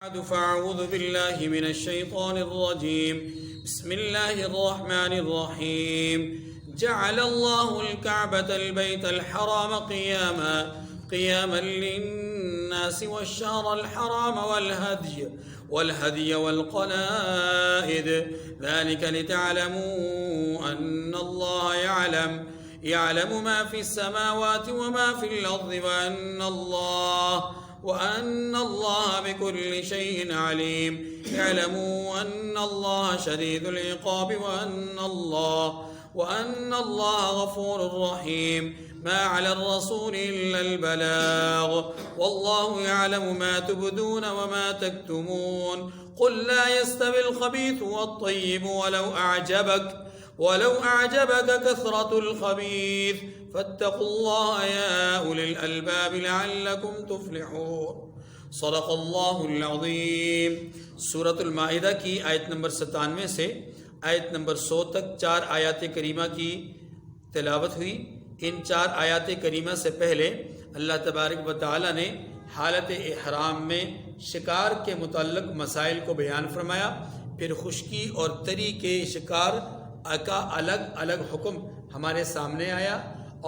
فأعوذ بالله من الشيطان الرجيم. بسم الله الرحمن الرحيم. جعل الله الكعبة البيت الحرام قياما للناس والشهر الحرام والهدي والقلائد ذلك لتعلموا أن الله يعلم ما في السماوات وما في الأرض وأن الله بكل شيء عليم. اعلموا أن الله شديد العقاب وأن الله غفور رحيم. ما على الرسول إلا البلاغ والله يعلم ما تبدون وما تكتمون. قل لا يستوي الخبيث والطيب ولو أعجبك كثرة الخبيث فاتقوا الله يا أولي الألباب لعلكم تفلحون. صدق اللہ العظیم. سورۃ المائدہ کی آیت نمبر 97 سے آیت نمبر 100 تک 4 آیات کریمہ کی تلاوت ہوئی. ان 4 آیات کریمہ سے پہلے اللہ تبارک و تعالی نے حالت احرام میں شکار کے متعلق مسائل کو بیان فرمایا. پھر خشکی اور تری کے شکار کا الگ الگ حکم ہمارے سامنے آیا،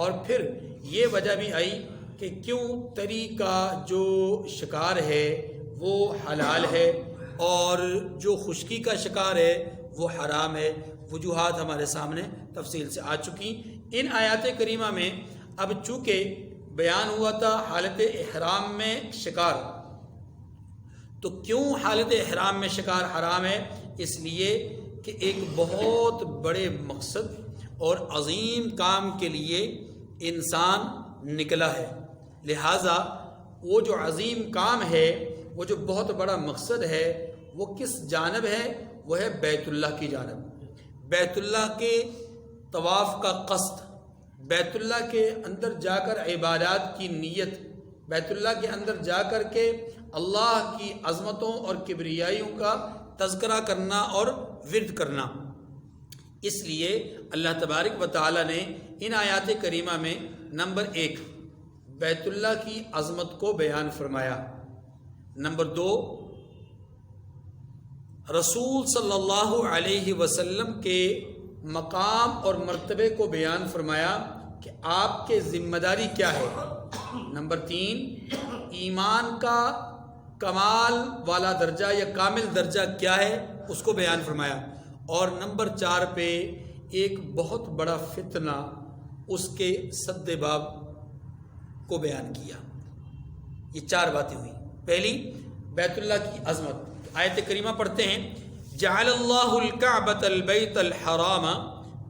اور پھر یہ وجہ بھی آئی کہ کیوں تری کا جو شکار ہے وہ حلال ہے اور جو خشکی کا شکار ہے وہ حرام ہے. وجوہات ہمارے سامنے تفصیل سے آ چکی. ان آیات کریمہ میں اب چونکہ بیان ہوا تھا حالت احرام میں شکار، تو کیوں حالت احرام میں شکار حرام ہے؟ اس لیے کہ ایک بہت بڑے مقصد اور عظیم کام کے لیے انسان نکلا ہے. لہٰذا وہ جو عظیم کام ہے، وہ جو بہت بڑا مقصد ہے، وہ کس جانب ہے؟ وہ ہے بیت اللہ کی جانب. بیت اللہ کے طواف کا قصد، بیت اللہ کے اندر جا کر عبادات کی نیت، بیت اللہ کے اندر جا کر کے اللہ کی عظمتوں اور کبریائیوں کا تذکرہ کرنا اور ورد کرنا. اس لیے اللہ تبارک و تعالی نے ان آیات کریمہ میں نمبر 1 بیت اللہ کی عظمت کو بیان فرمایا، نمبر 2 رسول صلی اللہ علیہ وسلم کے مقام اور مرتبے کو بیان فرمایا کہ آپ کے ذمہ داری کیا ہے، نمبر 3 ایمان کا کمال والا درجہ یا کامل درجہ کیا ہے اس کو بیان فرمایا، اور نمبر 4 پہ ایک بہت بڑا فتنہ، اس کے سد باب کو بیان کیا. یہ 4 باتیں ہوئی. پہلی بیت اللہ کی عظمت. آیت کریمہ پڑھتے ہیں، جعل اللہ الکعبۃ البیت الحرام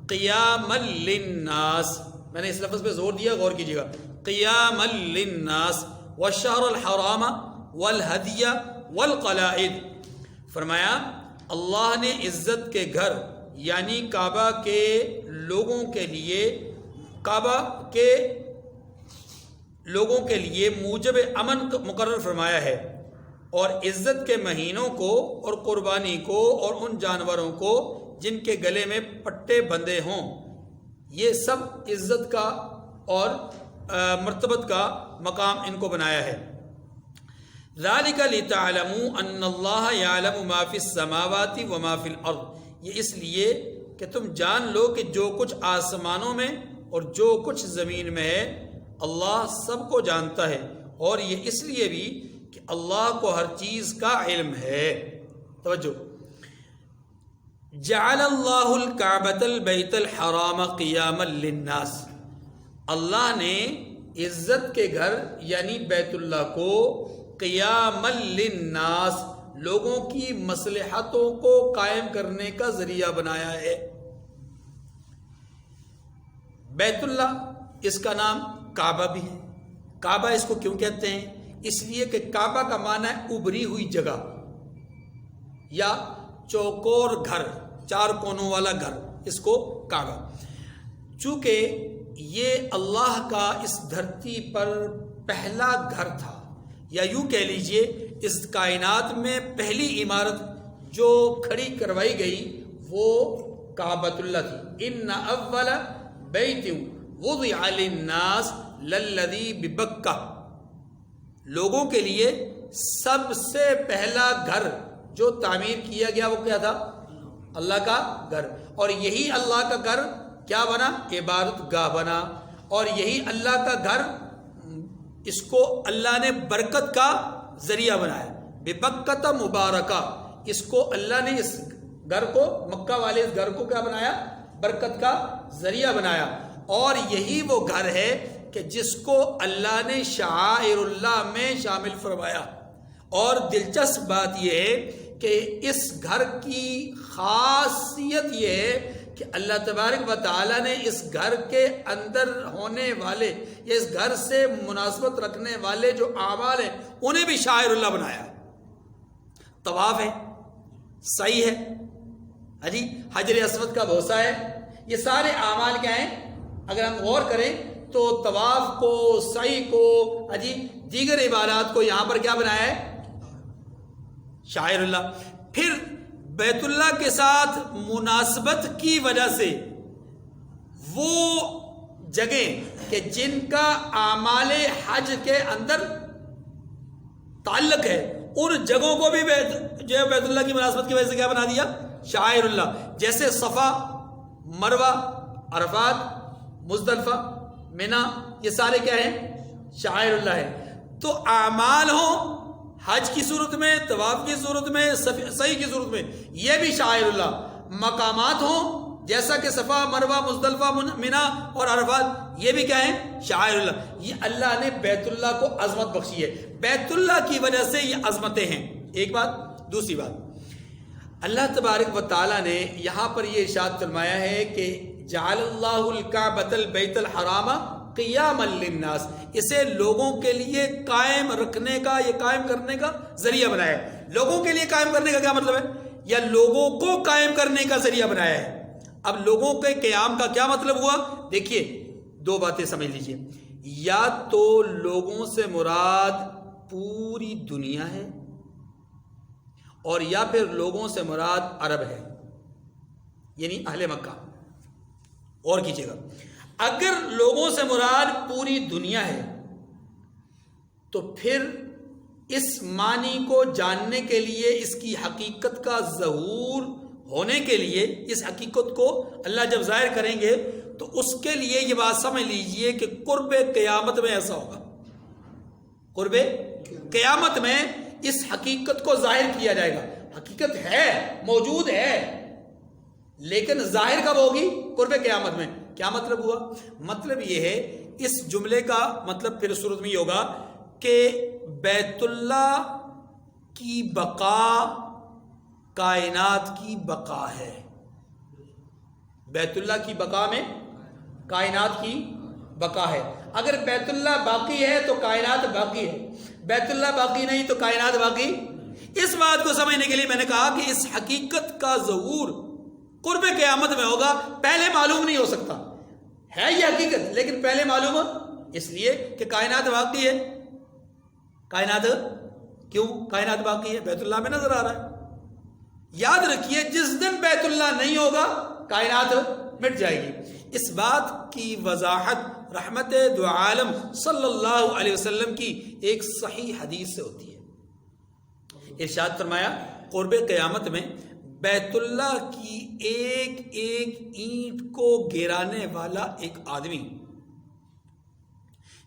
قیاما للناس. میں نے اس لفظ پہ زور دیا، غور کیجیے گا. قیاما للناس والشہر الحرام والہدی والقلائد. فرمایا اللہ نے عزت کے گھر یعنی کعبہ کے لوگوں کے لیے، کعبہ کے لوگوں کے لیے موجب امن مقرر فرمایا ہے، اور عزت کے مہینوں کو اور قربانی کو اور ان جانوروں کو جن کے گلے میں پٹے بندھے ہوں، یہ سب عزت کا اور مرتبت کا مقام ان کو بنایا ہے. ذالک لتعلموا ان اللہ یعلم ما فی السماوات وما فی الارض. یہ اس لیے کہ تم جان لو کہ جو کچھ آسمانوں میں اور جو کچھ زمین میں ہے اللہ سب کو جانتا ہے، اور یہ اس لیے بھی کہ اللہ کو ہر چیز کا علم ہے. توجہ. جعل اللہ الکعبۃ البیت الحرام قیاما للناس. اللہ نے عزت کے گھر یعنی بیت اللہ کو قیاما للناس، لوگوں کی مصلحتوں کو قائم کرنے کا ذریعہ بنایا ہے. بیت اللہ اس کا نام کعبہ بھی ہے. کعبہ اس کو کیوں کہتے ہیں؟ اس لیے کہ کعبہ کا معنی ہے ابری ہوئی جگہ یا چوکور گھر، 4 کونوں والا گھر، اس کو کعبہ. چونکہ یہ اللہ کا اس دھرتی پر پہلا گھر تھا، یا یوں کہہ لیجئے اس کائنات میں پہلی عمارت جو کھڑی کروائی گئی وہ کعبۃ اللہ تھی. ان اول بیت وضع للناس للذی ببکہ. لوگوں کے لیے سب سے پہلا گھر جو تعمیر کیا گیا وہ کیا تھا؟ اللہ کا گھر. اور یہی اللہ کا گھر کیا بنا؟ عبادت گاہ بنا. اور یہی اللہ کا گھر اس کو اللہ نے برکت کا ذریعہ بنایا. ببکۃ مبارکہ، اس کو اللہ نے اس گھر کو، مکہ والے اس گھر کو کیا بنایا؟ برکت کا ذریعہ بنایا. اور یہی وہ گھر ہے کہ جس کو اللہ نے شعائر اللہ میں شامل فرمایا. اور دلچسپ بات یہ ہے کہ اس گھر کی خاصیت یہ ہے کہ اللہ تبارک و تعالیٰ نے اس گھر کے اندر ہونے والے یا اس گھر سے مناسبت رکھنے والے جو اعمال ہیں انہیں بھی شعائر اللہ بنایا. طواف ہے، سعی ہے، جی حجر اسود کا بوسہ ہے، یہ سارے اعمال کیا ہیں؟ اگر ہم غور کریں تو طواف کو، سعی کو، جی دیگر عبادات کو یہاں پر کیا بنایا ہے؟ شاعر اللہ. پھر بیت اللہ کے ساتھ مناسبت کی وجہ سے وہ جگہ کہ جن کا اعمال حج کے اندر تعلق ہے ان جگہوں کو بھی بیت اللہ کی مناسبت کی وجہ سے کیا بنا دیا؟ شاعر اللہ. جیسے صفا، مروہ، عرفات، مزدلفہ، مینا، یہ سارے کیا ہیں؟ شاعر اللہ ہے. تو اعمال ہوں حج کی صورت میں، طواف کی صورت میں، سعی کی صورت میں، یہ بھی شاعر اللہ. مقامات ہوں جیسا کہ صفا، مروہ، مزدلفہ، مینا اور عرفات، یہ بھی کیا ہیں؟ شاعر اللہ. یہ اللہ نے بیت اللہ کو عظمت بخشی ہے. بیت اللہ کی وجہ سے یہ عظمتیں ہیں. ایک بات. دوسری بات، اللہ تبارک و تعالیٰ نے یہاں پر یہ ارشاد فرمایا ہے کہ جعل اللہ الکعبۃ البیت الحرام قیاما للناس، اسے لوگوں کے لیے قائم رکھنے کا، یہ قائم کرنے کا ذریعہ بنایا ہے. لوگوں کے لیے قائم کرنے کا کیا مطلب ہے؟ یا لوگوں کو قائم کرنے کا ذریعہ بنایا ہے. اب لوگوں کے قیام کا کیا مطلب ہوا؟ دیکھیے دو باتیں سمجھ لیجئے. یا تو لوگوں سے مراد پوری دنیا ہے، اور یا پھر لوگوں سے مراد عرب ہے، یعنی اہل مکہ. اور کیجیے گا، اگر لوگوں سے مراد پوری دنیا ہے تو پھر اس معنی کو جاننے کے لیے، اس کی حقیقت کا ظہور ہونے کے لیے، اس حقیقت کو اللہ جب ظاہر کریں گے تو اس کے لیے یہ بات سمجھ لیجئے کہ قرب قیامت میں ایسا ہوگا. قرب قیامت میں اس حقیقت کو ظاہر کیا جائے گا. حقیقت ہے، موجود ہے، لیکن ظاہر کب ہوگی؟ قرب قیامت میں. کیا مطلب ہوا؟ مطلب یہ ہے، اس جملے کا مطلب پھر صورت میں یہ ہوگا کہ بیت اللہ کی بقا کائنات کی بقا ہے. بیت اللہ کی بقا میں کائنات کی بقا ہے. اگر بیت اللہ باقی ہے تو کائنات باقی ہے، بیت اللہ باقی نہیں تو کائنات باقی. اس بات کو سمجھنے کے لیے میں نے کہا کہ اس حقیقت کا ظہور قرب قیامت میں ہوگا. پہلے معلوم نہیں ہو سکتا. ہے یہ حقیقت، لیکن پہلے معلوم ہو اس لیے کہ کائنات باقی ہے. کائنات کیوں کائنات باقی ہے؟ بیت اللہ میں نظر آ رہا ہے. یاد رکھیے جس دن بیت اللہ نہیں ہوگا کائنات مٹ جائے گی. اس بات کی وضاحت رحمت دو عالم صلی اللہ علیہ وسلم کی ایک صحیح حدیث سے ہوتی ہے. ارشاد فرمایا قرب قیامت میں بیت اللہ کی ایک ایک اینٹ کو گرانے والا ایک آدمی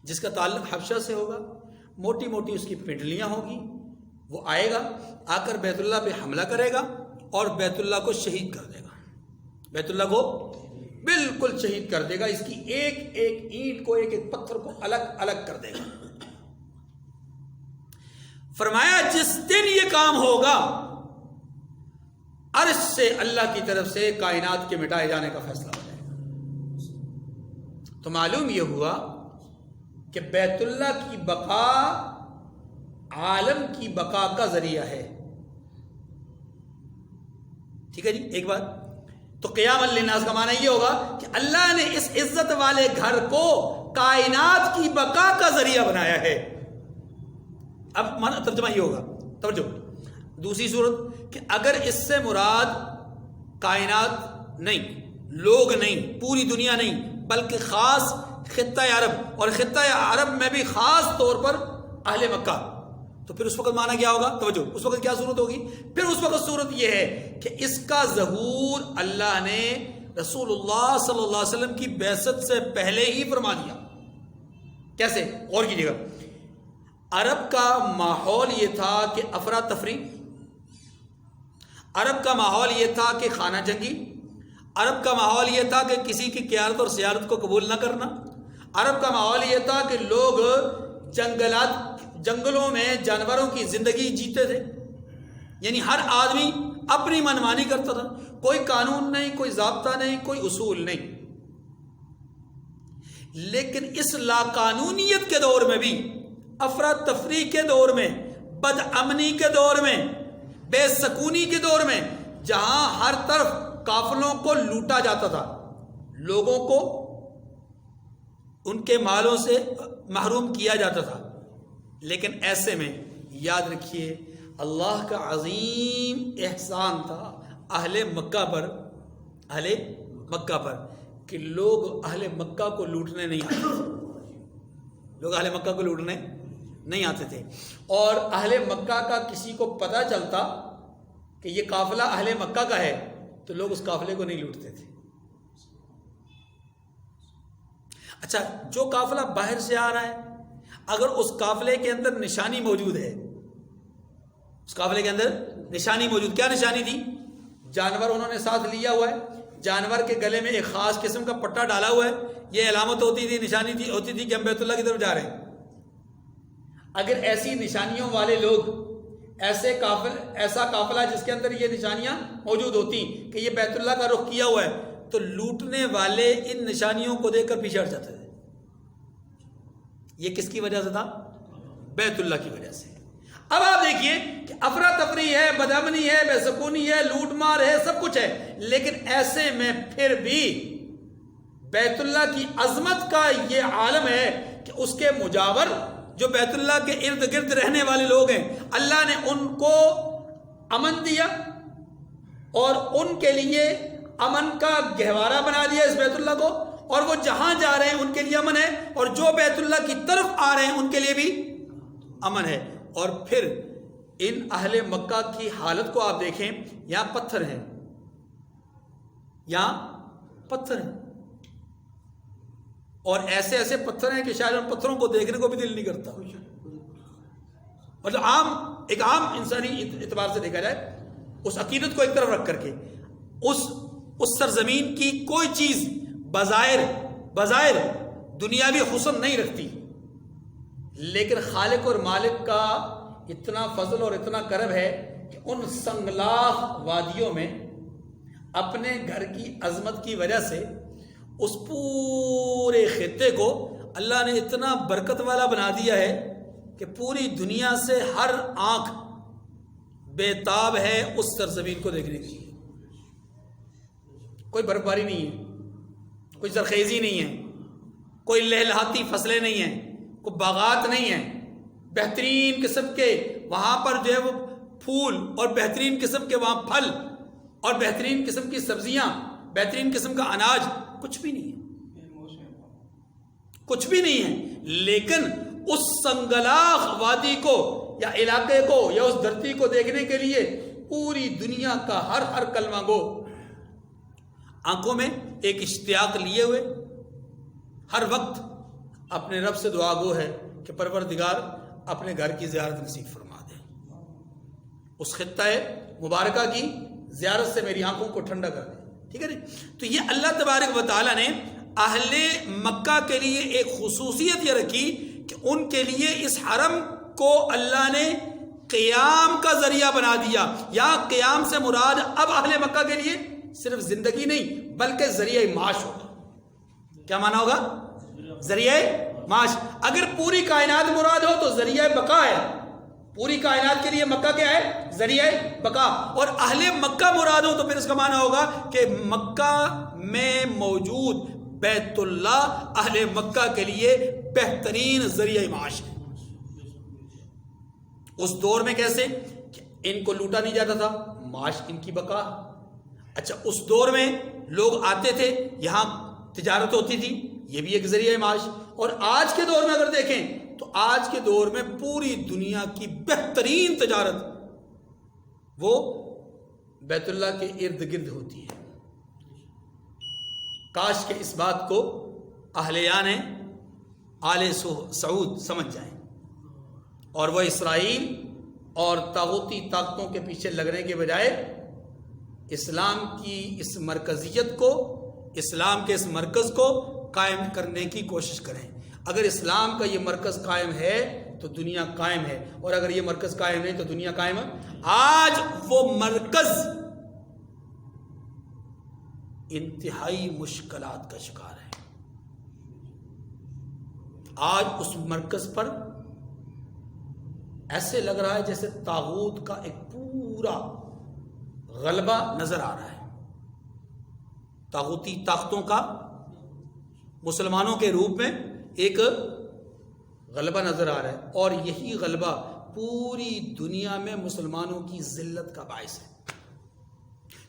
جس کا تعلق حبشہ سے ہوگا، موٹی موٹی اس کی پنڈلیاں ہوگی، وہ آئے گا، آ کر بیت اللہ پہ حملہ کرے گا اور بیت اللہ کو شہید کر دے گا. بیت اللہ کو بالکل شہید کر دے گا. اس کی ایک ایک اینٹ کو، ایک ایک پتھر کو الگ الگ کر دے گا. فرمایا جس دن یہ کام ہوگا عرش سے اللہ کی طرف سے کائنات کے مٹائے جانے کا فیصلہ ہو جائے گا. تو معلوم یہ ہوا کہ بیت اللہ کی بقا عالم کی بقا کا ذریعہ ہے. ٹھیک ہے جی. ایک بات تو قیام للناس کا معنی یہ ہوگا کہ اللہ نے اس عزت والے گھر کو کائنات کی بقا کا ذریعہ بنایا ہے. اب ترجمہ یہ ہوگا، توجہ. دوسری صورت کہ اگر اس سے مراد کائنات نہیں، لوگ نہیں، پوری دنیا نہیں، بلکہ خاص خطہ عرب، اور خطہ عرب میں بھی خاص طور پر اہل مکہ، تو پھر اس وقت معنی کیا ہوگا؟ توجہ، اس وقت کیا صورت ہوگی؟ پھر اس وقت صورت یہ ہے کہ اس کا ظہور اللہ نے رسول اللہ صلی اللہ علیہ وسلم کی بعثت سے پہلے ہی فرما دیا۔ کیسے؟ اور کیجیے گا، عرب کا ماحول یہ تھا کہ افراتفری، عرب کا ماحول یہ تھا کہ خانہ جنگی، عرب کا ماحول یہ تھا کہ کسی کی قیادت اور سیادت کو قبول نہ کرنا، عرب کا ماحول یہ تھا کہ لوگ جنگلوں میں جانوروں کی زندگی جیتے تھے، یعنی ہر آدمی اپنی منمانی کرتا تھا، کوئی قانون نہیں، کوئی ضابطہ نہیں، کوئی اصول نہیں۔ لیکن اس لاقانونیت کے دور میں بھی، افراتفری کے دور میں، بد امنی کے دور میں، بے سکونی کے دور میں، جہاں ہر طرف قافلوں کو لوٹا جاتا تھا، لوگوں کو ان کے مالوں سے محروم کیا جاتا تھا، لیکن ایسے میں یاد رکھیے اللہ کا عظیم احسان تھا اہل مکہ پر کہ لوگ اہل مکہ کو لوٹنے نہیں آتے تھے، لوگ اہل مکہ کو لوٹنے نہیں آتے تھے، اور اہل مکہ کا کسی کو پتہ چلتا کہ یہ قافلہ اہل مکہ کا ہے تو لوگ اس قافلے کو نہیں لوٹتے تھے۔ اچھا، جو قافلہ باہر سے آ رہا ہے، اگر اس قافلے کے اندر نشانی موجود ہے، اس قافلے کے اندر نشانی موجود، کیا نشانی تھی؟ جانور انہوں نے ساتھ لیا ہوا ہے، جانور کے گلے میں ایک خاص قسم کا پٹا ڈالا ہوا ہے، یہ علامت ہوتی تھی، نشانی ہوتی تھی کہ ہم بیت اللہ کی طرف جا رہے ہیں۔ اگر ایسی نشانیوں والے لوگ، ایسا قافلہ جس کے اندر یہ نشانیاں موجود ہوتی کہ یہ بیت اللہ کا رخ کیا ہوا ہے، تو لوٹنے والے ان نشانیوں کو دیکھ کر پیچھے ہٹ جاتے تھے۔ یہ کس کی وجہ سے تھا؟ بیت اللہ کی وجہ سے۔ اب آپ دیکھیے کہ افراتفری ہے، بدامنی ہے، بے سکونی ہے، لوٹ مار ہے، سب کچھ ہے، لیکن ایسے میں پھر بھی بیت اللہ کی عظمت کا یہ عالم ہے کہ اس کے مجاور جو بیت اللہ کے ارد گرد رہنے والے لوگ ہیں، اللہ نے ان کو امن دیا اور ان کے لیے امن کا گہوارہ بنا دیا اس بیت اللہ کو، اور وہ جہاں جا رہے ہیں ان کے لیے امن ہے، اور جو بیت اللہ کی طرف آ رہے ہیں ان کے لیے بھی امن ہے۔ اور پھر ان اہل مکہ کی حالت کو آپ دیکھیں، یہاں پتھر ہیں، یہاں پتھر ہیں، اور ایسے ایسے پتھر ہیں کہ شاید ان پتھروں کو دیکھنے کو بھی دل نہیں کرتا۔ مطلب ایک عام انسانی اعتبار سے دیکھا جائے، اس عقیدت کو ایک طرف رکھ کر کے، اس سرزمین کی کوئی چیز بظاہر دنیاوی حسن نہیں رکھتی، لیکن خالق اور مالک کا اتنا فضل اور اتنا کرم ہے کہ ان سنگلاخ وادیوں میں اپنے گھر کی عظمت کی وجہ سے اس پورے خطے کو اللہ نے اتنا برکت والا بنا دیا ہے کہ پوری دنیا سے ہر آنکھ بے تاب ہے اس سرزمین کو دیکھنے کے لیے۔ کوئی برف باری نہیں ہے، کوئی زرخیزی نہیں ہے، کوئی لہلہاتی فصلیں نہیں ہیں، کوئی باغات نہیں ہیں، بہترین قسم کے وہاں پر جو ہے وہ پھول، اور بہترین قسم کے وہاں پھل، اور بہترین قسم کی سبزیاں، بہترین قسم کا اناج، کچھ بھی نہیں ہے، کچھ بھی نہیں ہے۔ لیکن اس سنگلاخ وادی کو یا علاقے کو یا اس دھرتی کو دیکھنے کے لیے پوری دنیا کا ہر کلمہ گو آنکھوں میں ایک اشتیاق لیے ہوئے ہر وقت اپنے رب سے دعا گو ہے کہ پروردگار اپنے گھر کی زیارت نصیب فرما دے، اس خطہ مبارکہ کی زیارت سے میری آنکھوں کو ٹھنڈا کر دے، ٹھیک ہے جی۔ تو یہ اللہ تبارک و تعالیٰ نے اہل مکہ کے لیے ایک خصوصیت یہ رکھی کہ ان کے لیے اس حرم کو اللہ نے قیام کا ذریعہ بنا دیا۔ یہاں قیام سے مراد اب اہل مکہ کے لیے صرف زندگی نہیں بلکہ ذریعہ معاش ہوگا۔ کیا مانا ہوگا؟ ذریعہ معاش۔ اگر پوری کائنات مراد ہو تو ذریعہ بقا ہے، پوری کائنات کے لیے مکہ کیا ہے؟ ذریعہ بقا۔ اور اہل مکہ مراد ہو تو پھر اس کا معنی ہوگا کہ مکہ میں موجود بیت اللہ اہل مکہ کے لیے بہترین ذریعہ معاش ہے۔ اس دور میں کیسے کہ ان کو لوٹا نہیں جاتا تھا، معاش ان کی بقا۔ اچھا، اس دور میں لوگ آتے تھے، یہاں تجارت ہوتی تھی، یہ بھی ایک ذریعہ معاش۔ اور آج کے دور میں اگر دیکھیں تو آج کے دور میں پوری دنیا کی بہترین تجارت وہ بیت اللہ کے ارد گرد ہوتی ہے۔ کاش کہ اس بات کو اہلیان آل سعود سمجھ جائیں اور وہ اسرائیل اور طاغوتی طاقتوں کے پیچھے لگنے کے بجائے اسلام کی اس مرکزیت کو، اسلام کے اس مرکز کو قائم کرنے کی کوشش کریں۔ اگر اسلام کا یہ مرکز قائم ہے تو دنیا قائم ہے، اور اگر یہ مرکز قائم نہیں تو دنیا قائم ہے۔ آج وہ مرکز انتہائی مشکلات کا شکار ہے۔ آج اس مرکز پر ایسے لگ رہا ہے جیسے طاغوت کا ایک پورا غلبہ نظر آ رہا ہے، طاغوتی طاقتوں کا مسلمانوں کے روپ میں ایک غلبہ نظر آ رہا ہے، اور یہی غلبہ پوری دنیا میں مسلمانوں کی ذلت کا باعث ہے۔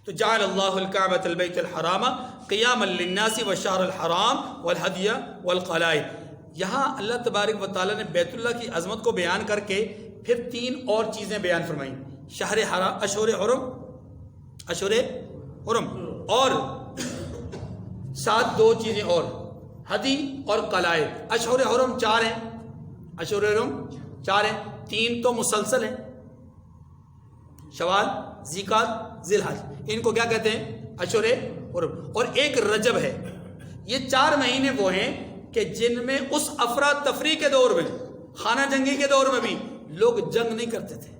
تو جعل اللہ الکعبۃ البیت الحرام قیاما للناس والشہر الحرام والہدی والقلائد۔ یہاں اللہ تبارک و تعالیٰ نے بیت اللہ کی عظمت کو بیان کر کے پھر 3 اور چیزیں بیان فرمائیں، شہر حرام، اشہر حرم، اور ساتھ 2 چیزیں اور، ہدی اور قلائد۔ اشہر حرم 4 ہیں، اشہر حرم 4 ہیں، 3 تو مسلسل ہیں، شوال، ذیقعدہ، ذی الحج، ان کو کیا کہتے ہیں؟ اشہر حرم۔ اور ایک رجب ہے۔ یہ 4 مہینے وہ ہیں کہ جن میں اس افراتفری کے دور میں، خانہ جنگی کے دور میں بھی لوگ جنگ نہیں کرتے تھے۔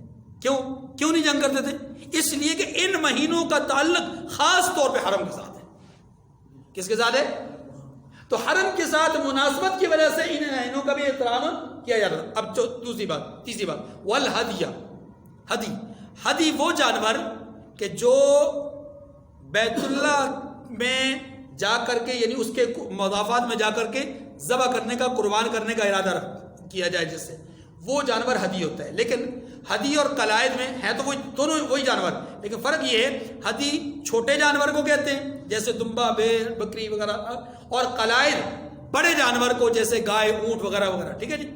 کیوں نہیں جنگ کرتے تھے؟ اس لیے کہ ان مہینوں کا تعلق خاص طور پہ حرم کے ساتھ ہے۔ کس کے ساتھ ہے؟ تو حرم کے ساتھ مناسبت کی وجہ سے ان مہینوں کا بھی احترام کیا جاتا ہے۔ اب تیسری بات والہدیہ، ہدی وہ جانور کہ جو بیت اللہ میں جا کر کے، یعنی اس کے مضافات میں جا کر کے ذبح کرنے کا، قربان کرنے کا ارادہ کیا جائے جس سے، وہ جانور ہدی ہوتا ہے۔ لیکن ہدی اور قلائد میں ہے تو وہ دونوں وہی جانور، لیکن فرق یہ ہے ہدی چھوٹے جانور کو کہتے ہیں جیسے دمبا، بھیڑ، بکری وغیرہ، اور قلائد بڑے جانور کو جیسے گائے، اونٹ وغیرہ وغیرہ۔ ٹھیک ہے جی،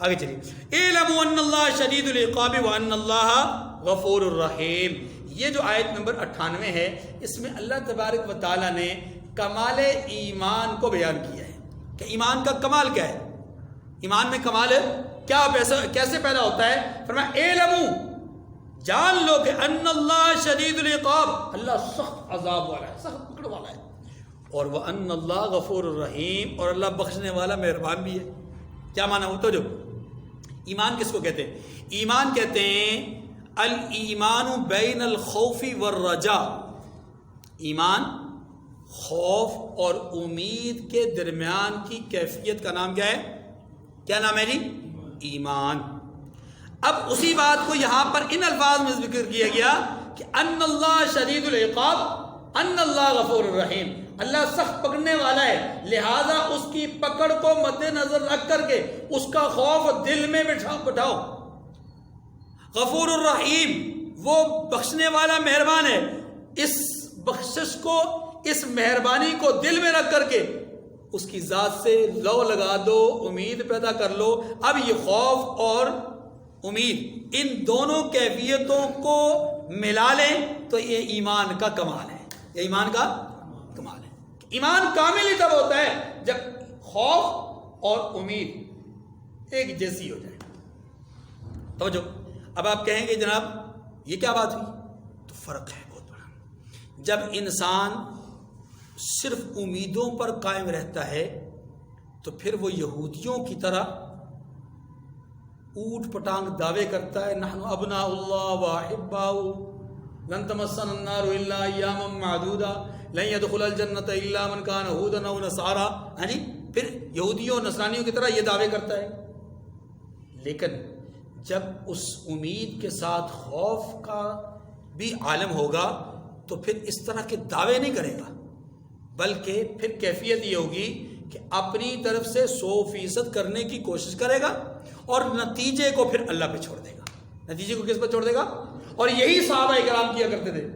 آگے چلیے۔ اعلموا ان اللہ شدید العقاب وان اللہ غفور الرحیم۔ یہ جو آیت نمبر 98 ہے، اس میں اللہ تبارک و تعالیٰ نے کمال ایمان کو بیان کیا ہے کہ ایمان کا کمال کیا ہے، ایمان میں کمال ہے کیا، کیسے پیدا ہوتا ہے۔ فرمایا اعلموا، جان لو کہ ان اللہ شدید العقاب، اللہ سخت عذاب والا ہے، سخت پکڑ والا ہے، اور وان اللہ غفور الرحیم، اور اللہ بخشنے والا مہربان بھی ہے۔ کیا معنی ہو؟ تو جو ایمان کس کو کہتے ہیں؟ ایمان کہتے ہیں الایمان بین الخوف والرجاء، ایمان خوف اور امید کے درمیان کی کیفیت کا نام کیا ہے؟ کیا نام ہے جی؟ ایمان۔ اب اسی بات کو یہاں پر ان الفاظ میں ذکر کیا گیا کہ ان اللہ شدید العقاب ان اللہ غفور الرحیم، اللہ سخت پکڑنے والا ہے، لہذا اس کی پکڑ کو مد نظر رکھ کر کے اس کا خوف دل میں بٹھاؤ۔ غفور الرحیم، وہ بخشنے والا مہربان ہے، اس بخشش کو، اس مہربانی کو دل میں رکھ کر کے اس کی ذات سے لو لگا دو، امید پیدا کر لو۔ اب یہ خوف اور امید، ان دونوں کیفیتوں کو ملا لیں تو یہ ایمان کا کمال ہے، یہ ایمان کا کمال ہے۔ ایمان کامل ہی تب ہوتا ہے جب خوف اور امید ایک جیسی ہو جائے۔ توجہ، اب آپ کہیں گے جناب یہ کیا بات ہوئی؟ تو فرق ہے بہت بڑا۔ جب انسان صرف امیدوں پر قائم رہتا ہے تو پھر وہ یہودیوں کی طرح اوٹ پٹانگ دعوے کرتا ہے، نحن ابناء اللہ واحباؤ لن تمسنا النار الا ایاما معدودا لن يدخل الجنۃ الا من کان ہودا او نصارا، ہاں جی، پھر یہودیوں اور نصرانیوں کی طرح یہ دعوے کرتا ہے۔ لیکن جب اس امید کے ساتھ خوف کا بھی عالم ہوگا تو پھر اس طرح کے دعوے نہیں کرے گا، بلکہ پھر کیفیت یہ ہوگی کہ اپنی طرف سے 100% کرنے کی کوشش کرے گا اور نتیجے کو پھر اللہ پہ چھوڑ دے گا۔ نتیجے کو کس پہ چھوڑ دے گا؟ اور یہی صحابہ کرام کیا کرتے تھے۔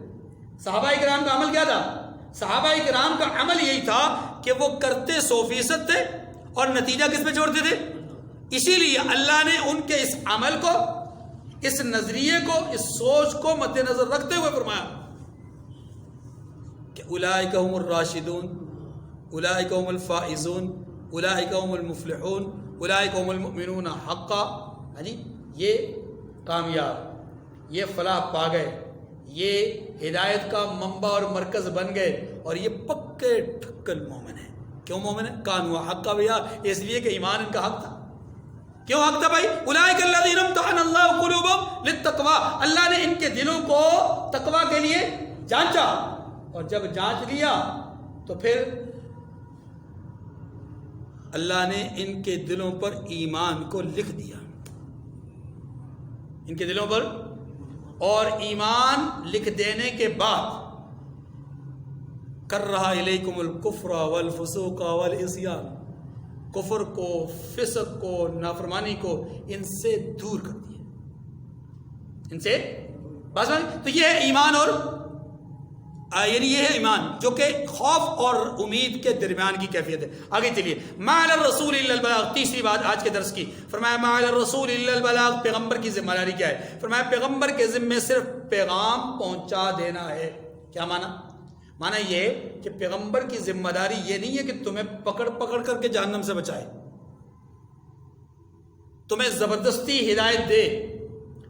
صحابہ کرام کا عمل کیا تھا؟ صحابہ کرام کا عمل یہی تھا کہ وہ کرتے 100% تھے اور نتیجہ کس پہ چھوڑتے تھے؟ اسی لیے اللہ نے ان کے اس عمل کو، اس نظریے کو، اس سوچ کو مد نظر رکھتے ہوئے فرمایا کہ اولئک هم الراشدون، اولئک هم الفائزون، اولئک هم المفلحون، اولئک هم المؤمنون حقا. یہ کامیاب، یہ فلاح پا گئے، یہ ہدایت کا منبع اور مرکز بن گئے، اور یہ پکے ٹھکل مومن ہیں. کیوں مومن ہیں؟ کانوا حقا بھیا، اس لیے کہ ایمان ان کا حق تھا. کیوں حق تھا بھائی؟ اولئک الذین امتحن اللہ قلوبهم للتقوی، اللہ نے ان کے دلوں کو تقوی کے لیے جانچا، اور جب جانچ لیا تو پھر اللہ نے ان کے دلوں پر ایمان کو لکھ دیا، ان کے دلوں پر. اور ایمان لکھ دینے کے بعد کرہ الیکم الکفر والفسوق والعصیان، کفر کو، فسق کو، نافرمانی کو ان سے دور کر دیا، ان سے بس. تو یہ ہے ایمان، اور یعنی یہ ہے ایمان جو کہ خوف اور امید کے درمیان کی کیفیت ہے. آگے چلیے. ما علی الرسول الا البلاغ، تیسری بات آج کے درس کی. فرمایا ما علی الرسول الا البلاغ، پیغمبر کی ذمہ داری کیا ہے؟ فرمایا پیغمبر کے ذمے صرف پیغام پہنچا دینا ہے. کیا مانا یہ کہ پیغمبر کی ذمہ داری یہ نہیں ہے کہ تمہیں پکڑ پکڑ کر کے جہنم سے بچائے، تمہیں زبردستی ہدایت دے،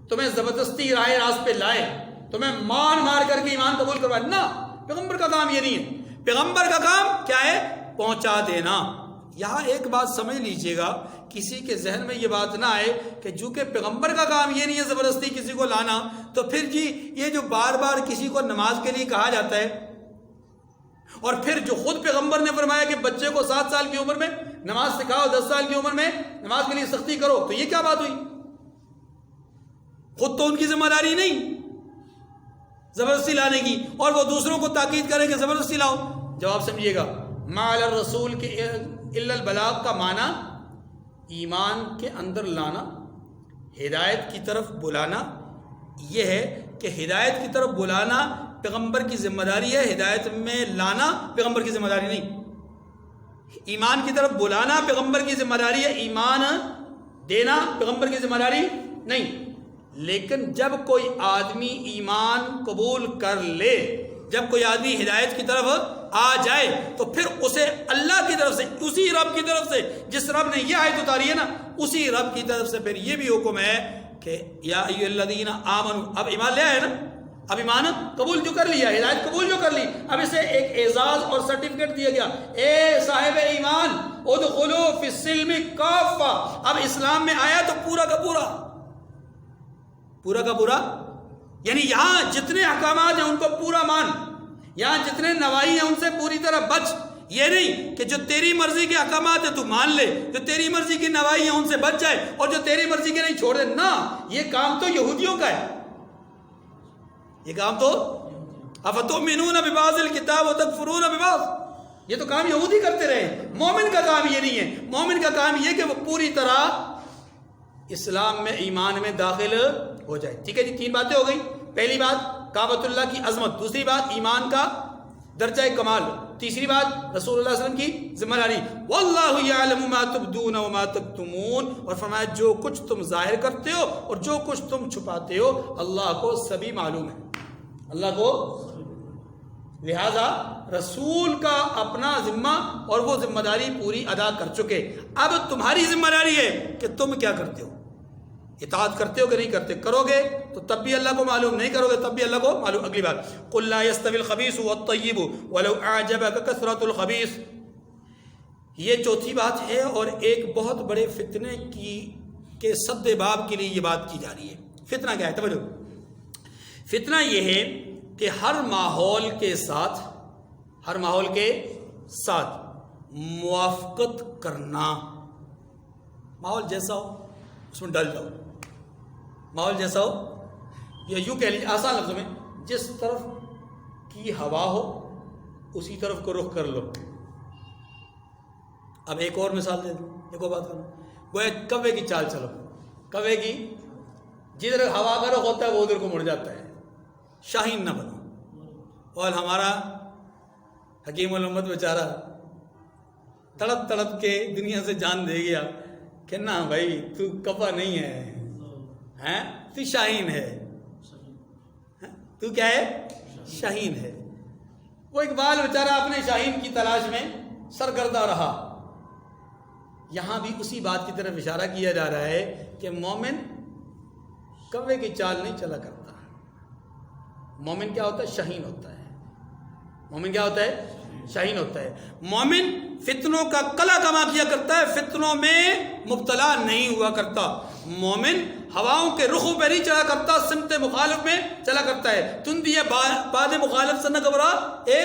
تمہیں زبردستی راہ راست پہ لائے، تمہیں مار کر کے ایمان قبول کروائے. نہ، پیغمبر کا کام یہ نہیں ہے. پیغمبر کا کام کیا ہے؟ پہنچا دینا. یہاں ایک بات سمجھ لیجئے گا، کسی کے ذہن میں یہ بات نہ آئے کہ چونکہ پیغمبر کا کام یہ نہیں ہے زبردستی کسی کو لانا، تو پھر یہ جو بار بار کسی کو نماز کے لیے کہا جاتا ہے، اور پھر جو خود پیغمبر نے فرمایا کہ بچے کو 7 سال کی عمر میں نماز سکھاؤ، 10 سال کی عمر میں نماز کے لیے سختی کرو، تو یہ کیا بات ہوئی؟ خود تو ان کی ذمہ داری نہیں زبردستی لانے کی، اور وہ دوسروں کو تاکید کرے کہ زبردستی لاؤ. جواب سمجھیے گا. ما علی الرسول کے الا البلاغ کا معنی ایمان کے اندر لانا، ہدایت کی طرف بلانا. یہ ہے کہ ہدایت کی طرف بلانا پیغمبر کی ذمہ داری ہے، ہدایت میں لانا پیغمبر کی ذمہ داری نہیں. ایمان کی طرف بلانا پیغمبر کی ذمہ داری ہے، ایمان دینا پیغمبر کی ذمہ داری نہیں. لیکن جب کوئی آدمی ایمان قبول کر لے، جب کوئی آدمی ہدایت کی طرف آ جائے، تو پھر اسے اللہ کی طرف سے، اسی رب کی طرف سے جس رب نے یہ آیت اتاری ہے نا، اسی رب کی طرف سے پھر یہ بھی حکم ہے کہ یا ایھا الذین آمنوا. اب ایمان لے آئے نا، اب ایمان قبول جو کر لیا، ہدایت قبول جو کر لی، اب اسے ایک اعزاز اور سرٹیفکیٹ دیا گیا. اے صاحب ایمان ادخلوا فی السلم کافہ، اب اسلام میں آیا تو پورا کا پورا یعنی یہاں جتنے احکامات ہیں ان کو پورا مان، یہاں جتنے نواہی ہیں ان سے پوری طرح بچ. یہ نہیں کہ جو تیری مرضی کے احکامات ہیں تو مان لے، جو تیری مرضی کی نواہی ہیں ان سے بچ جائے، اور جو تیری مرضی کے نہیں چھوڑ دے. نہ، یہ کام تو یہودیوں کا ہے، یہ کام تو افتؤمنون ببعض الکتاب وتکفرون ببعض، یہ تو کام یہودی کرتے رہے. مومن کا کام یہ نہیں ہے. مومن کا کام یہ کہ وہ پوری طرح اسلام میں، ایمان میں داخل ہو جائے. ٹھیک ہے جی، 3 باتیں ہو گئی. پہلی بات کعبۃ اللہ کی عظمت، دوسری بات ایمان کا درجہ کمال، تیسری بات رسول اللہ صلی اللہ علیہ وسلم کی ذمہ داری. واللہ یعلم ما تبدون وما تکتمون، اور فرمایا جو کچھ تم ظاہر کرتے ہو اور جو کچھ تم چھپاتے ہو اللہ کو سبھی معلوم ہے، اللہ کو. لہذا رسول کا اپنا ذمہ اور وہ ذمہ داری پوری ادا کر چکے. اب تمہاری ذمہ داری ہے کہ تم کیا کرتے ہو، اطاعت کرتے ہو کہ نہیں کرتے. کرو گے تو تب بھی اللہ کو معلوم، نہیں کرو گے تب بھی اللہ کو معلوم. اگلی بات قل لا يستوي الخبيث والطيب ولو اعجبك كثرة الخبيث. یہ چوتھی بات ہے، اور ایک بہت بڑے فتنے کے سد باب کے لیے یہ بات کی جا رہی ہے. فتنہ کیا ہے؟ توجہ. فتنہ یہ ہے کہ ہر ماحول کے ساتھ موافقت کرنا. ماحول جیسا ہو اس میں ڈل جاؤ، ماحول جیسا ہو، یا یوں کہہ لیجیے آسان لفظوں میں، جس طرف کی ہوا ہو اسی طرف کو رخ کر لو. اب ایک اور مثال دے دوں، ایک اور بات کروں. وہ ایک کوے کی چال چلو، کوے کی جدھر ہوا کا رخ ہوتا ہے وہ ادھر کو مڑ جاتا ہے. شاہین نہ بنو. اور ہمارا حکیم الامت بیچارہ تڑپ تڑپ کے دنیا سے جان دے گیا کہ نہ بھائی تو کپا نہیں ہے، تو شاہین ہے. تو کیا ہے؟ شاہین ہے. وہ اقبال بیچارہ اپنے شاہین کی تلاش میں سرگردہ رہا. یہاں بھی اسی بات کی طرف اشارہ کیا جا رہا ہے کہ مومن کوے کی چال نہیں چلا کرتا. مومن کیا ہوتا ہے؟ شاہین ہوتا ہے. مومن کیا ہوتا ہے؟ شاہین ہوتا ہے. مومن فتنوں کا قلع کما کیا کرتا ہے، فتنوں میں مبتلا نہیں ہوا کرتا. مومن ہواؤں کے رخوں پہ نہیں چلا کرتا، سمت مخالف میں چلا کرتا ہے. تندی باد مخالف سے نہ گھبرا اے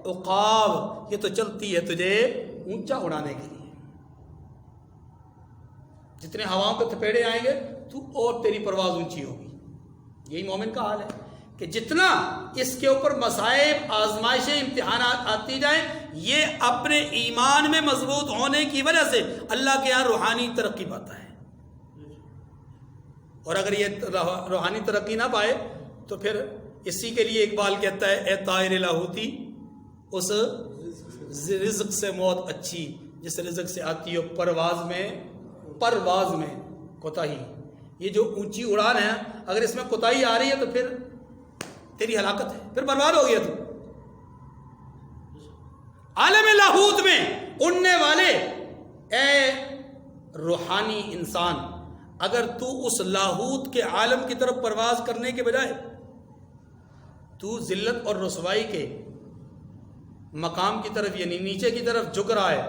عقاب، یہ تو چلتی ہے تجھے اونچا اڑانے کے لیے. جتنے ہواؤں کے تھپیڑے آئیں گے تو اور تیری پرواز اونچی ہوگی. یہی مومن کا حال ہے کہ جتنا اس کے اوپر مصائب، آزمائشیں، امتحانات آتی جائیں، یہ اپنے ایمان میں مضبوط ہونے کی وجہ سے اللہ کے یہاں روحانی ترقی پاتا ہے. اور اگر یہ روحانی ترقی نہ پائے تو پھر اسی کے لیے اقبال کہتا ہے اے طائر لاہوتی، اس رزق سے موت اچھی جس رزق سے آتی ہو پرواز میں کوتاہی. یہ جو اونچی اڑان ہے، اگر اس میں کوتاہی آ رہی ہے تو پھر تیری ہلاکت ہے، پھر برباد ہو گیا. تو عالم لاہوت میں اڑنے والے اے روحانی انسان، اگر تو اس لاہوت کے عالم کی طرف پرواز کرنے کے بجائے تو ذلت اور رسوائی کے مقام کی طرف یعنی نیچے کی طرف جھک رہا ہے،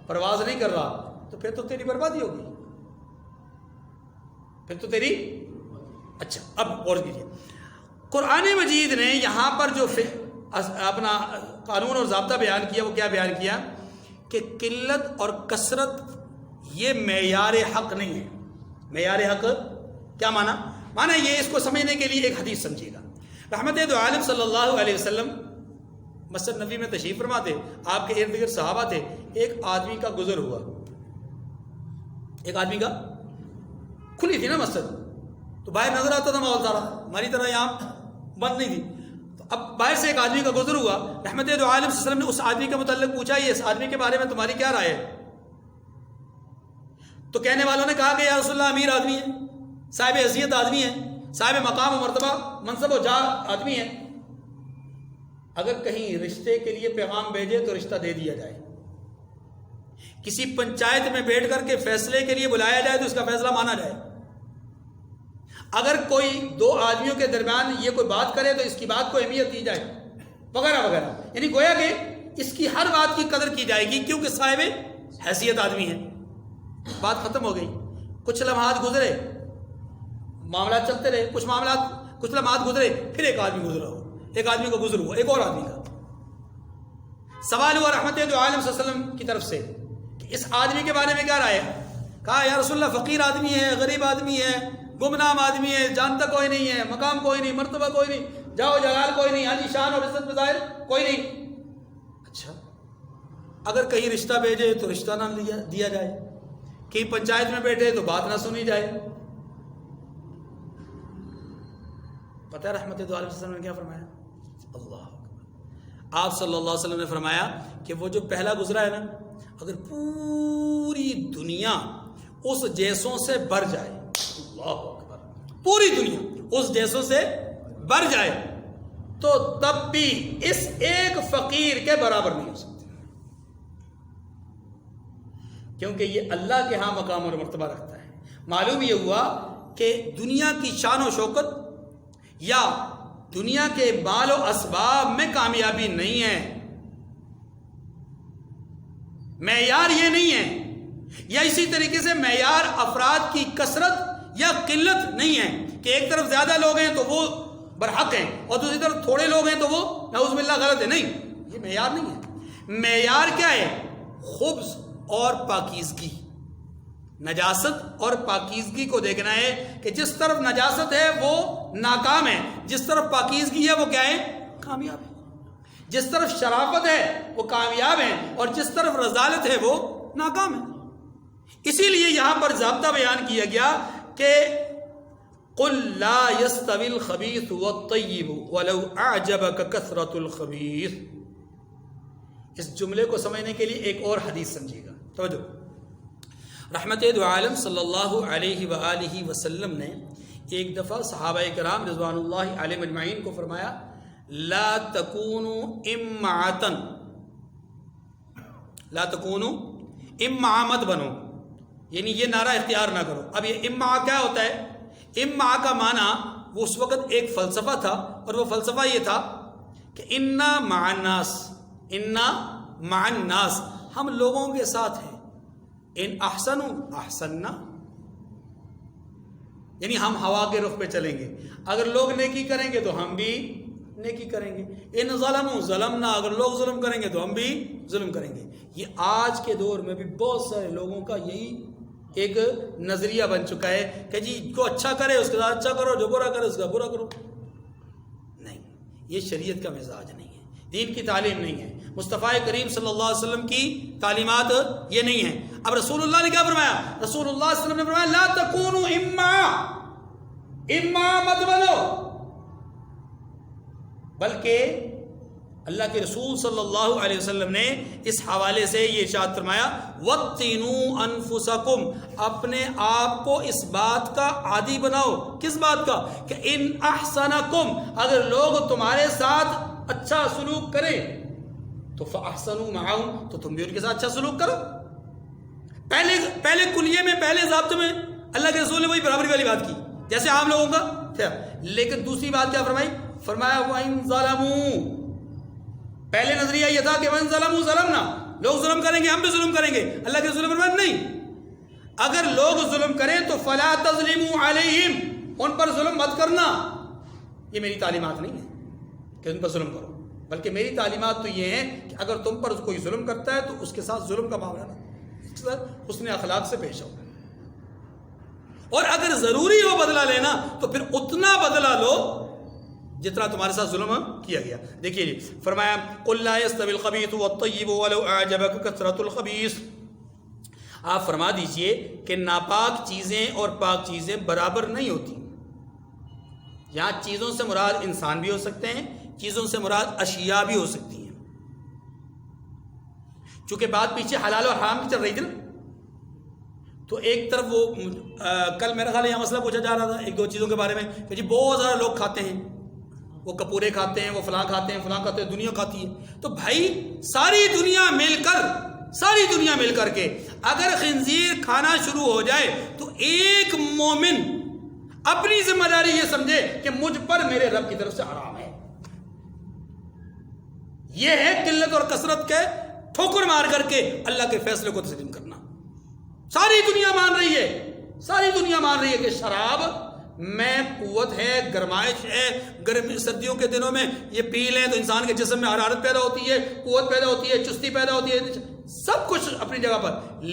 پرواز نہیں کر رہا، تو پھر تو تیری بربادی ہوگی. پھر تو تیری اچھا. اب غور کیجیے، قرآن مجید نے یہاں پر جو اپنا قانون اور ضابطہ بیان کیا، وہ کیا بیان کیا کہ قلت اور کثرت یہ معیار حق نہیں ہے. معیار حق کیا مانا یہ اس کو سمجھنے کے لیے ایک حدیث سمجھیے گا. رحمت دو عالم صلی اللہ علیہ وسلم مسجد نبی میں تشریف فرما تھے، آپ کے ارد گرد صحابہ تھے. ایک آدمی کا گزر ہوا، ایک آدمی کا، کھلی تھی نا مسجد تو باہر نظر آتا تھا ماحول سارا، ہماری طرح یہاں بند نہیں تھی. تو اب باہر سے ایک آدمی کا گزر ہوا. رحمت دو عالم صلی اللہ علیہ وسلم نے اس آدمی کے متعلق پوچھا یہ اس آدمی کے بارے میں تمہاری کیا رائے ہے؟ تو کہنے والوں نے کہا کہ یا رسول اللہ امیر آدمی ہے، صاحب حیثیت آدمی ہے، صاحب مقام و مرتبہ منصب و جاہ آدمی ہے، اگر کہیں رشتے کے لیے پیغام بھیجے تو رشتہ دے دیا جائے، کسی پنچایت میں بیٹھ کر کے فیصلے کے لیے بلایا جائے تو اس کا فیصلہ مانا جائے، اگر کوئی دو آدمیوں کے درمیان یہ کوئی بات کرے تو اس کی بات کو اہمیت دی جائے، وغیرہ وغیرہ. یعنی گویا کہ اس کی ہر بات کی قدر کی جائے گی کیونکہ صاحب حیثیت آدمی ہے. بات ختم ہو گئی. کچھ لمحات گزرے، معاملات چلتے رہے، کچھ لمحات گزرے، پھر ایک آدمی گزرا ہو، ایک آدمی کا گزر ہوا، ایک اور آدمی کا. سوال ہوا رحمت دو عالم صلی اللہ علیہ وسلم کی طرف سے کہ اس آدمی کے بارے میں کیا رائے ہے؟ کہا یا رسول اللہ فقیر آدمی ہے، غریب آدمی ہے، گمنام آدمی ہے، جانتا کوئی نہیں ہے، مقام کوئی نہیں، مرتبہ کوئی نہیں، جاؤ جلال کوئی نہیں، عالی شان اور عزت بظاہر کوئی نہیں. اچھا، اگر کہیں رشتہ بھیجے تو رشتہ نہ دیا جائے، کہیں پنچایت میں بیٹھے تو بات نہ سنی جائے. پتہ ہے رحمت دو عالم صلی اللہ علیہ وسلم نے کیا فرمایا؟ اللہ اکبر. آپ صلی اللہ علیہ وسلم نے فرمایا کہ وہ جو پہلا گزرا ہے نا، اگر پوری دنیا اس جیسوں سے بھر جائے، اللہ اکبر، پوری دنیا اس جیسوں سے بھر جائے تو تب بھی اس ایک فقیر کے برابر نہیں ہو سکتی، کیونکہ یہ اللہ کے ہاں مقام اور مرتبہ رکھتا ہے. معلوم یہ ہوا کہ دنیا کی شان و شوکت یا دنیا کے مال و اسباب میں کامیابی نہیں ہے، معیار یہ نہیں ہے. یا اسی طریقے سے معیار افراد کی کثرت یا قلت نہیں ہے کہ ایک طرف زیادہ لوگ ہیں تو وہ برحق ہیں اور دوسری طرف تھوڑے لوگ ہیں تو وہ نعوذ باللہ غلط ہے. نہیں، یہ معیار نہیں ہے. معیار کیا ہے؟ خبث اور پاکیزگی، نجاست اور پاکیزگی کو دیکھنا ہے کہ جس طرف نجاست ہے وہ ناکام ہے، جس طرف پاکیزگی ہے وہ کیا ہے؟ کامیاب ہے. جس طرف شرافت ہے وہ کامیاب ہے اور جس طرف رذالت ہے وہ ناکام ہے. اسی لیے یہاں پر ضابطہ بیان کیا گیا کہ قل لا يستوي الخبيث والطيب ولو اعجبك كثرة الخبيث. اس جملے کو سمجھنے کے لیے ایک اور حدیث سمجھیے گا، توجہ. رحمت دو عالم صلی اللہ علیہ وآلہ وسلم نے ایک دفعہ صحابہ کرام رضوان اللہ علیہم اجمعین کو فرمایا لا تکونوا امعاً، لا تکونوا امعاء، مت بنو، یعنی یہ نعرہ اختیار نہ کرو۔ اب یہ امعاء کیا ہوتا ہے؟ امعاء کا معنی وہ اس وقت ایک فلسفہ تھا، اور وہ فلسفہ یہ تھا کہ انا مع الناس، انا مع الناس، ہم لوگوں کے ساتھ ہیں، ان احسنوا احسننا، یعنی ہم ہوا کے رخ پہ چلیں گے، اگر لوگ نیکی کریں گے تو ہم بھی نیکی کریں گے، ان ظلموا ظلمنا، اگر لوگ ظلم کریں گے تو ہم بھی ظلم کریں گے۔ یہ آج کے دور میں بھی بہت سارے لوگوں کا یہی ایک نظریہ بن چکا ہے کہ جی جو اچھا کرے اس کے ساتھ اچھا کرو، جو برا کرے اس کا برا کرو۔ نہیں، یہ شریعت کا مزاج نہیں ہے، دین کی تعلیم نہیں ہے، مصطفیٰ کریم صلی اللہ علیہ وسلم کی تعلیمات یہ نہیں ہیں۔ اب رسول اللہ نے کیا فرمایا؟ رسول اللہ صلی اللہ علیہ وسلم نے فرمایا لا تکونوا امعاء، مت بنو، بلکہ اللہ کے رسول صلی اللہ علیہ وسلم نے اس حوالے سے یہ ارشاد فرمایا وَطِّنُوا أَنفُسَكُمْ، اپنے آپ کو اس بات کا عادی بناؤ۔ کس بات کا؟ کہ ان احسنکم، اگر لوگ تمہارے ساتھ اچھا سلوک کریں تو فَأَحْسَنُوا مَعَهُمْ، تو تم بھی ان کے ساتھ اچھا سلوک کرو۔ پہلے کلیے میں، پہلے ضابطے میں اللہ کے رسول نے وہی برابری والی بات کی جیسے عام لوگوں کا تھا، لیکن دوسری بات کیا فرمائی؟ فرمایا وَإِن ظَلَمُوا، پہلے نظریہ یہ تھا کہ وَإِن ظَلَمُوا ظَلَمْنَا، لوگ ظلم کریں گے ہم بھی ظلم کریں گے۔ اللہ کے رسول نے فرمایا نہیں، اگر لوگ ظلم کریں تو فَلَا تَظْلِمُوا عَلَيْهِمْ، ان پر ظلم مت کرنا۔ یہ میری تعلیمات نہیں ہے کہ ان پر ظلم کرو، بلکہ میری تعلیمات تو یہ ہیں کہ اگر تم پر کوئی ظلم کرتا ہے تو اس کے ساتھ ظلم کا معاملہ نہ، حسن اخلاق سے پیش آؤ، اور اگر ضروری ہو بدلہ لینا تو پھر اتنا بدلہ لو جتنا تمہارے ساتھ ظلم کیا گیا۔ دیکھیے جی، فرمایا قُلْ لَا يَسْتَوِي الْخَبِيثُ وَالطَّيِّبُ وَلَوْ أَعْجَبَكَ كَثْرَةُ الْخَبِيثِ، آپ فرما دیجئے کہ ناپاک چیزیں اور پاک چیزیں برابر نہیں ہوتی۔ یہاں چیزوں سے مراد انسان بھی ہو سکتے ہیں، چیزوں سے مراد اشیاء بھی ہو سکتی ہیں، چونکہ بات پیچھے حلال اور حرام کی چل رہی تھی نا، تو ایک طرف وہ کل میرا خیال ہے یہ مسئلہ پوچھا جا رہا تھا ایک دو چیزوں کے بارے میں کہ جی بہت سارے لوگ کھاتے ہیں، وہ کپورے کھاتے ہیں، وہ فلاں کھاتے ہیں، فلاں کھاتے ہیں، دنیا کھاتی ہے، تو بھائی ساری دنیا مل کر کے اگر خنزیر کھانا شروع ہو جائے تو ایک مومن اپنی ذمہ داری یہ سمجھے کہ مجھ پر میرے رب کی طرف سے حرام ہے۔ یہ ہے قلت اور کثرت کے ٹھوکر مار کر کے اللہ کے فیصلے کو تسلیم کرنا۔ ساری دنیا مان رہی ہے کہ شراب میں قوت ہے، گرمائش ہے، گرمی سردیوں کے دنوں میں یہ پی لیں تو انسان کے جسم میں حرارت پیدا ہوتی ہے، قوت پیدا ہوتی ہے، چستی پیدا ہوتی ہے، سب کچھ اپنی جگہ پر،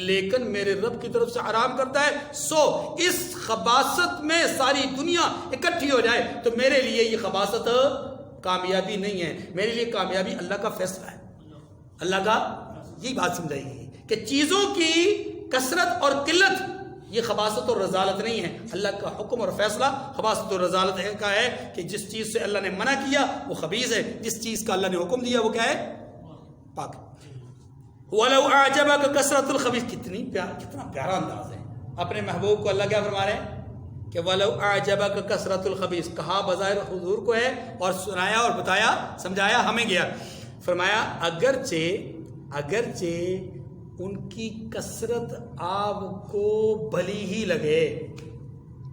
لیکن میرے رب کی طرف سے حرام کرتا ہے۔ سو اس خباثت میں ساری دنیا اکٹھی ہو جائے تو میرے لیے یہ خباثت کامیابی نہیں ہے، میرے لیے کامیابی اللہ کا فیصلہ ہے، اللہ کا۔ یہی بات سمجھائی گئی کہ چیزوں کی کثرت اور قلت یہ خباثت اور رذالت نہیں ہے، اللہ کا حکم اور فیصلہ خباثت اور رذالت کا ہے کہ جس چیز سے اللہ نے منع کیا وہ خبیث ہے، جس چیز کا اللہ نے حکم دیا وہ کیا ہے؟ پاک۔ وَلَوْ أَعْجَبَكَ كَثْرَةُ الْخَبِيثِ، کتنا پیارا انداز ہے، اپنے محبوب کو اللہ کیا فرما رہے ہیں کہ وَلَوْ أَعْجَبَكَ كَثْرَةُ الْخَبِيثِ، کہا بظاہر حضور کو ہے اور سنایا اور بتایا سمجھایا ہمیں گیا، فرمایا اگرچہ ان کی کثرت آپ کو بھلی ہی لگے،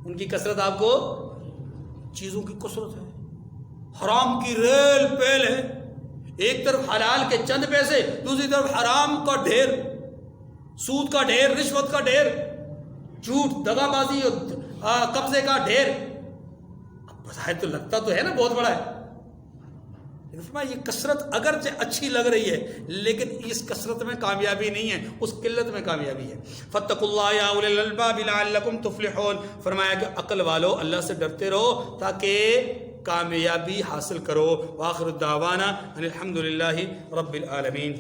ان کی کثرت آپ کو، چیزوں کی کثرت ہے، حرام کی ریل پیل ہے، ایک طرف حلال کے چند پیسے، دوسری طرف حرام کا ڈھیر، سود کا ڈھیر، رشوت کا ڈھیر، جھوٹ، دغا بازی اور قبضے کا ڈھیر۔ بظاہر تو لگتا تو ہے نا بہت بڑا ہے، یہ کثرت اگرچہ اچھی لگ رہی ہے لیکن اس کثرت میں کامیابی نہیں ہے، اس قلت میں کامیابی ہے۔ فاتقوا اللہ یا اولی الالباب لعلکم تفلحون، فرمایا کہ عقل والو اللہ سے ڈرتے رہو تاکہ کامیابی حاصل کرو۔ وآخر الدعوانا ان الحمد للہ رب العالمین۔